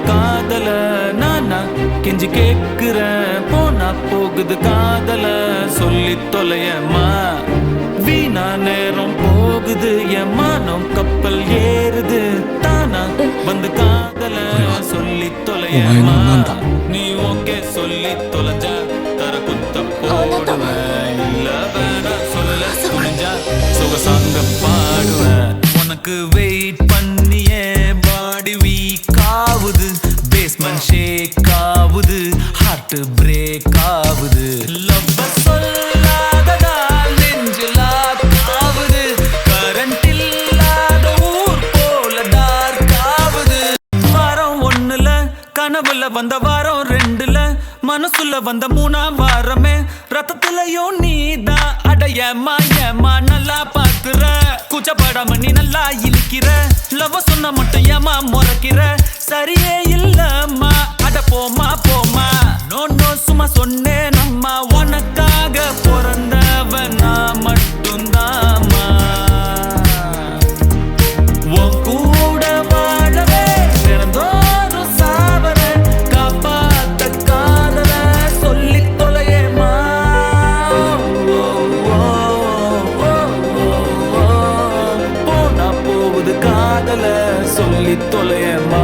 காதல நானா கெஞ்சி கேக்குறேன் போனா போகுது காதல சொல்லி தொலையம்மா வீணா நேரம் போகுது என் மானம் கப்பல் ஏறுது தானா வந்து காதல சொல்லி தொலையம்மா நீ ஓகே சொல்லி தொலைஞ்சா தர குத்த போடுவேன் இல்ல வேற சொல்ல துணிஞ்சா சொகசாங்க பாடுவேன் உனக்கு வெயிட் பண்ணியே பாடி வீக் ஆவுது பேஸ்மெண்ட் ஷேக் ஆவுது ஹார்ட் பிரேக் ஆவுது லவ் சொல்லாததால் நெஞ்சில் ஆவுது கரண்ட் இல்லாத ஊர் போல டார்க் ஆவுது வாரம் ஒண்ணுல கனவுல வந்த வாரம் ரெண்டுல மனசுல வந்த மூணாம் வாரமே ரத்தத்திலையும் நீதான் அடையமா ஏமா நல்லா பாக்குற கூச்சப்படாம நீ நல்லா இழுக்கிற லவ் சொன்ன மட்டும் ஏமா முறைக்கிற சரியே இல்லம்மா அட போமா போமா நோ நோ சும்மா சொன்னேன் அம்மா உனக்காக பிறந்தவன் நான் மட்டும்தாம்மா உன் கூட வாழவே பிறந்தோறும் சாவர காப்பாத்த காதல சொல்லி தொலையேமா போனா போகுது காதல சொல்லி தொலையேமா